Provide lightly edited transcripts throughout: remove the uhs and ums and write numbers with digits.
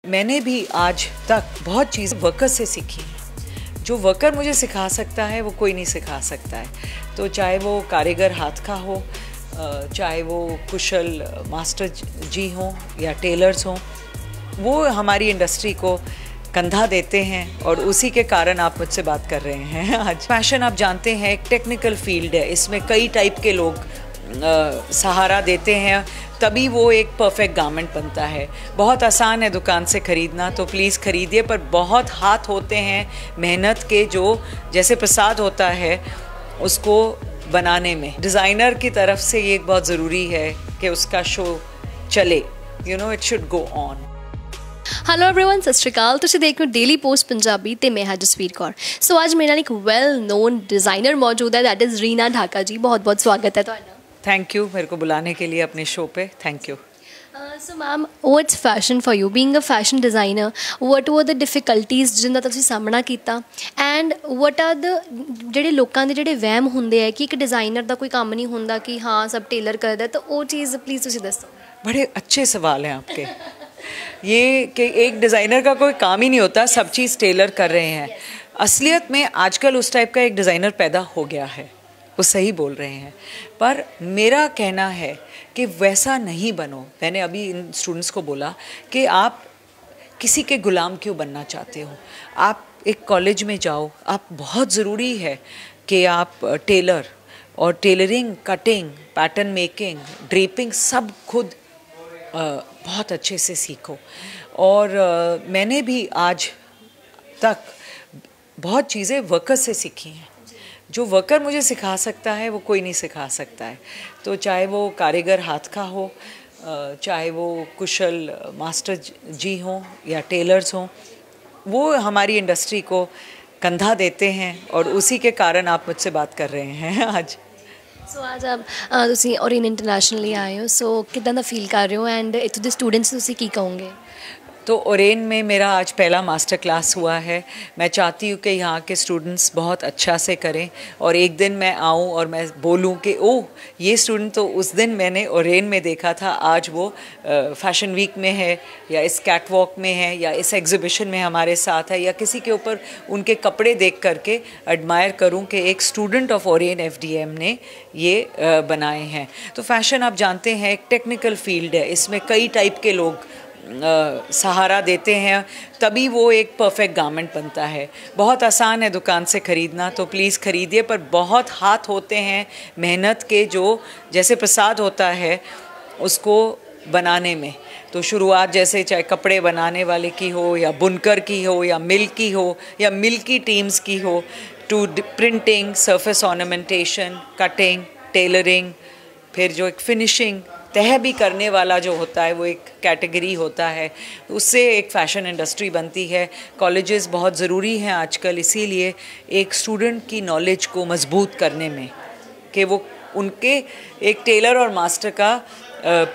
मैंने भी आज तक बहुत चीज़ वर्कर से सीखी हैं। जो वर्कर मुझे सिखा सकता है वो कोई नहीं सिखा सकता है। तो चाहे वो कारीगर हाथ का हो, चाहे वो कुशल मास्टर जी हों या टेलर्स हों, वो हमारी इंडस्ट्री को कंधा देते हैं और उसी के कारण आप मुझसे बात कर रहे हैं आज। फैशन आप जानते हैं एक टेक्निकल फील्ड है, इसमें कई टाइप के लोग सहारा देते हैं तभी वो एक परफेक्ट गारमेंट बनता है। बहुत आसान है दुकान से ख़रीदना, तो प्लीज़ ख़रीदिए, पर बहुत हाथ होते हैं मेहनत के, जो जैसे प्रसाद होता है उसको बनाने में। डिज़ाइनर की तरफ से ये बहुत ज़रूरी है कि उसका शो चले, it should go on. Hello everyone, सत श्री अकाल। ਤੁਸੀਂ ਦੇਖ ਰਹੇ ਹੋ ਡੇਲੀ ਪੋਸਟ ਪੰਜਾਬੀ ਤੇ ਮੈਂ ਹਾਂ ਜਸਵੀਰ ਕੌਰ। ਸੋ ਅੱਜ ਮੇਰੇ ਨਾਲ ਇੱਕ ਵੈਲ ਨੋਨ डिज़ाइनर मौजूद है, दैट इज़ रीना ढाका जी। बहुत बहुत स्वागत है ਤੁਹਾਡਾ। थैंक यू मेरे को बुलाने के लिए अपने शो पे, thank you. So ma'am, what's fashion for you being a fashion designer, what were the difficulties जिन्हां ਦਾ ਤੁਸੀਂ ਸਾਹਮਣਾ ਕੀਤਾ, ਐਂਡ व्हाट आर द ਜਿਹੜੇ ਲੋਕਾਂ ਦੇ ਜਿਹੜੇ ਵਹਿਮ ਹੁੰਦੇ ਆ ਕਿ ਇੱਕ ਡਿਜ਼ਾਈਨਰ ਦਾ ਕੋਈ ਕੰਮ ਨਹੀਂ ਹੁੰਦਾ ਕਿ ਹਾਂ ਸਭ ਟੇਲਰ ਕਰਦਾ, ਤਾਂ ਉਹ ਚੀਜ਼ प्लीज़ ਤੁਸੀਂ ਦੱਸੋ। बड़े अच्छे सवाल हैं आपके। ये कि एक डिज़ाइनर का कोई काम ही नहीं होता, सब चीज़ टेलर कर रहे हैं। असलियत में आजकल उस टाइप का एक डिज़ाइनर पैदा हो गया है, वो सही बोल रहे हैं, पर मेरा कहना है कि वैसा नहीं बनो। मैंने अभी इन स्टूडेंट्स को बोला कि आप किसी के गुलाम क्यों बनना चाहते हो। आप एक कॉलेज में जाओ, आप बहुत ज़रूरी है कि आप टेलर और tailoring, cutting, pattern making, draping सब खुद बहुत अच्छे से सीखो। और मैंने भी आज तक बहुत चीज़ें वर्कर से सीखी हैं। जो वर्कर मुझे सिखा सकता है वो कोई नहीं सिखा सकता है। तो चाहे वो कारीगर हाथ का हो, चाहे वो कुशल मास्टर जी हों या टेलर्स हों, वो हमारी इंडस्ट्री को कंधा देते हैं और उसी के कारण आप मुझसे बात कर रहे हैं आज। सो आज आप ਤੁਸੀਂ ਔਰੀਨ ਇੰਟਰਨੈਸ਼ਨਲੀ ਆਏ ਹੋ, ਸੋ ਕਿੱਦਾਂ ਦਾ ਫੀਲ ਕਰ ਰਹੇ ਹੋ ਐਂਡ ਇੱਥੋਂ ਦੇ ਸਟੂਡੈਂਟਸ ਤੁਸੀਂ ਕੀ ਕਹੋਗੇ? तो ओरेन में मेरा आज पहला मास्टर क्लास हुआ है। मैं चाहती हूँ कि यहाँ के स्टूडेंट्स बहुत अच्छा से करें और एक दिन मैं आऊँ और मैं बोलूँ कि ओह, ये स्टूडेंट तो उस दिन मैंने ओरेन में देखा था, आज वो फैशन वीक में है या इस कैटवॉक में है या इस एग्ज़िबिशन में हमारे साथ है, या किसी के ऊपर उनके कपड़े देख करके एडमायर करूँ कि एक स्टूडेंट ऑफ ओरेन FDM ने ये बनाए हैं। तो फैशन आप जानते हैं एक टेक्निकल फील्ड है, इसमें कई टाइप के लोग सहारा देते हैं तभी वो एक परफेक्ट गारमेंट बनता है। बहुत आसान है दुकान से ख़रीदना, तो प्लीज़ ख़रीदिए, पर बहुत हाथ होते हैं मेहनत के, जो जैसे प्रसाद होता है उसको बनाने में। तो शुरुआत जैसे चाहे कपड़े बनाने वाले की हो या बुनकर की हो या मिल की हो या मिल की टीम्स की हो, टू printing, surface ornamentation, cutting, tailoring, फिर जो एक फिनिशिंग तह भी करने वाला जो होता है वो एक कैटेगरी होता है, उससे एक फ़ैशन इंडस्ट्री बनती है। कॉलेजेस बहुत ज़रूरी हैं आजकल, इसीलिए एक स्टूडेंट की नॉलेज को मजबूत करने में कि वो उनके एक टेलर और मास्टर का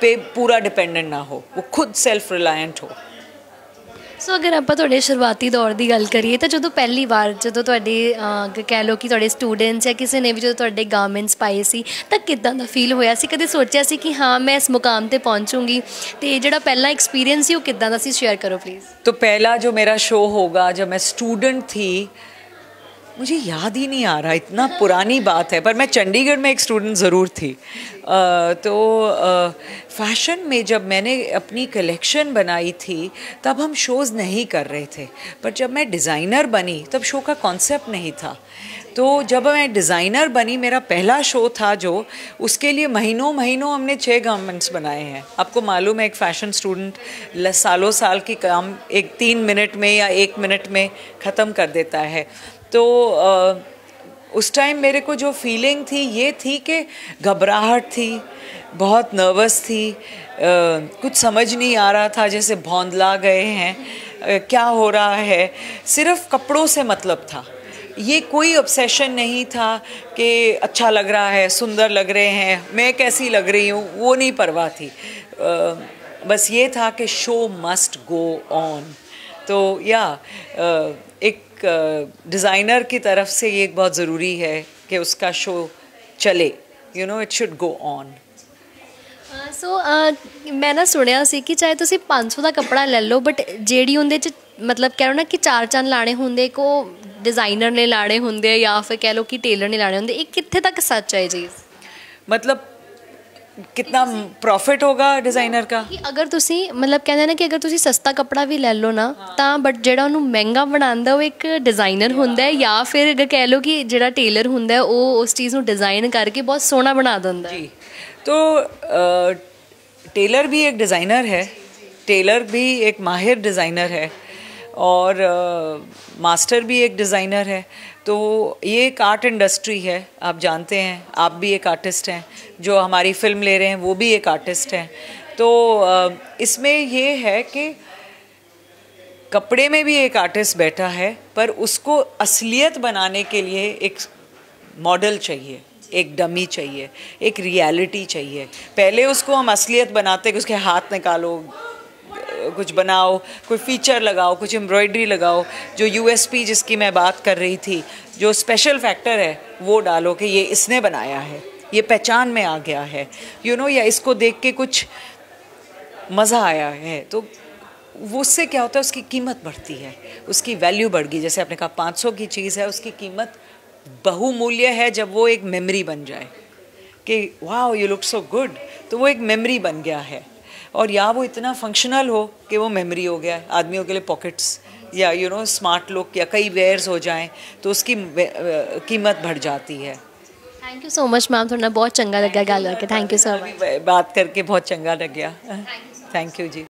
पे पूरा डिपेंडेंट ना हो, वो खुद सेल्फ रिलायंट हो। ਸੋ ਅਗਰ ਆਪਾਂ ਤੁਹਾਡੇ ਸ਼ੁਰੂਆਤੀ ਦੌਰ ਦੀ ਗੱਲ ਕਰੀਏ ਤਾਂ ਜਦੋਂ ਪਹਿਲੀ ਵਾਰ ਜਦੋਂ ਤੁਹਾਡੇ ਕਹਿ ਲਓ ਕਿ ਤੁਹਾਡੇ ਸਟੂਡੈਂਟਸ ਜਾਂ ਕਿਸੇ ਨੇ ਵੀ ਜਦੋਂ ਤੁਹਾਡੇ ਗਾਰਮੈਂਟਸ ਪਾਏ ਸੀ ਤਾਂ ਕਿੱਦਾਂ ਦਾ ਫੀਲ ਹੋਇਆ ਸੀ? ਕਦੇ ਸੋਚਿਆ ਸੀ ਕਿ ਹਾਂ ਮੈਂ ਇਸ ਮੁਕਾਮ 'ਤੇ ਪਹੁੰਚੂੰਗੀ? ਅਤੇ ਜਿਹੜਾ ਪਹਿਲਾ एक्सपीरियंस ਸੀ ਉਹ ਕਿੱਦਾਂ ਦਾ ਸੀ, शेयर करो प्लीज़। तो पहला जो मेरा शो होगा जब मैं स्टूडेंट थी, मुझे याद ही नहीं आ रहा, इतना पुरानी बात है, पर मैं चंडीगढ़ में एक स्टूडेंट ज़रूर थी। तो फैशन में जब मैंने अपनी कलेक्शन बनाई थी तब हम शोज़ नहीं कर रहे थे, पर जब मैं डिज़ाइनर बनी तब शो का कॉन्सेप्ट नहीं था। तो जब मैं डिज़ाइनर बनी, मेरा पहला शो था जो, उसके लिए महीनों महीनों हमने 6 गारमेंट्स बनाए हैं। आपको मालूम है एक फ़ैशन स्टूडेंट सालों साल की काम एक 3 मिनट में या 1 मिनट में ख़त्म कर देता है। तो उस टाइम मेरे को जो फीलिंग थी ये थी कि घबराहट थी, बहुत नर्वस थी, कुछ समझ नहीं आ रहा था, जैसे भौंदला गए हैं, क्या हो रहा है। सिर्फ कपड़ों से मतलब था, ये कोई ऑब्सेशन नहीं था कि अच्छा लग रहा है, सुंदर लग रहे हैं, मैं कैसी लग रही हूँ, वो नहीं परवाह थी। बस ये था कि शो मस्ट गो ऑन। तो या एक डिज़ाइनर की तरफ से ये बहुत ज़रूरी है कि उसका शो चले, इट शुड गो ऑन। ਸੋ ਮੈਂ ਨਾ ਸੁਣਿਆ ਸੀ ਕਿ ਚਾਹੇ ਤੁਸੀਂ 500 ਦਾ ਕੱਪੜਾ ਲੈ ਲਓ ਬਟ ਜਿਹੜੀ ਉਹਦੇ 'ਚ ਮਤਲਬ ਕਹਿ ਲਓ ਨਾ ਕਿ ਚਾਰ ਚੰਨ ਲਾਣੇ ਹੁੰਦੇ ਇੱਕ ਉਹ ਡਿਜ਼ਾਈਨਰ ਨੇ ਲਾਣੇ ਹੁੰਦੇ ਆ ਜਾਂ ਫਿਰ ਕਹਿ ਲਓ ਕਿ ਟੇਲਰ ਨੇ ਲਾਣੇ ਹੁੰਦੇ, ਇਹ ਕਿੱਥੇ ਤੱਕ ਸੱਚ ਹੈ ਇਹ ਚੀਜ਼? मतलब कितना प्रॉफिट होगा डिज़ाइनर का? ਕਿ ਅਗਰ ਤੁਸੀਂ ਮਤਲਬ ਕਹਿੰਦੇ ਨੇ ਕਿ ਅਗਰ ਤੁਸੀਂ ਸਸਤਾ ਕੱਪੜਾ ਵੀ ਲੈ ਲਓ ਨਾ ਤਾਂ ਬਟ ਜਿਹੜਾ ਉਹਨੂੰ ਮਹਿੰਗਾ ਬਣਾਉਂਦਾ ਉਹ ਇੱਕ ਡਿਜ਼ਾਈਨਰ ਹੁੰਦਾ ਹੈ ਜਾਂ ਫਿਰ ਅਗਰ ਕਹਿ ਲਓ ਕਿ ਜਿਹੜਾ ਟੇਲਰ ਹੁੰਦਾ ਉਹ ਉਸ ਚੀਜ਼ ਨੂੰ ਡਿਜ਼ਾਈਨ ਕਰਕੇ ਬਹੁਤ ਸੋਹਣਾ ਬਣਾ ਦਿੰਦਾ ਹੈ। जी, तो टेलर भी एक डिज़ाइनर है, टेलर भी एक माहिर डिज़ाइनर है और मास्टर भी एक डिज़ाइनर है। तो ये एक आर्ट इंडस्ट्री है, आप जानते हैं, आप भी एक आर्टिस्ट हैं, जो हमारी फिल्म ले रहे हैं वो भी एक आर्टिस्ट हैं। तो इसमें ये है कि कपड़े में भी एक आर्टिस्ट बैठा है, पर उसको असलियत बनाने के लिए एक मॉडल चाहिए, एक डमी चाहिए, एक रियलिटी चाहिए। पहले उसको हम असलियत बनाते कि उसके हाथ निकालो, कुछ बनाओ, कोई फीचर लगाओ, कुछ एम्ब्रॉयडरी लगाओ, जो यूएसपी जिसकी मैं बात कर रही थी, जो स्पेशल फैक्टर है वो डालो कि ये इसने बनाया है, ये पहचान में आ गया है, या इसको देख के कुछ मज़ा आया है। तो वो उससे क्या होता है, उसकी कीमत बढ़ती है, उसकी वैल्यू बढ़ गई। जैसे आपने कहा 500 की चीज़ है, उसकी कीमत बहुमूल्य है जब वो एक मेमोरी बन जाए कि wow you look so good, तो वो एक मेमोरी बन गया है। और या वो इतना फंक्शनल हो कि वो मेमोरी हो गया है। आदमियों के लिए पॉकेट्स या स्मार्ट लुक या कई वेयर्स हो जाएं तो उसकी कीमत बढ़ जाती है। Thank you so much ma'am, थोड़ा बहुत चंगा लगा गल करके, थैंक यू सो मच। बात करके बहुत चंगा लग गया, थैंक यू जी।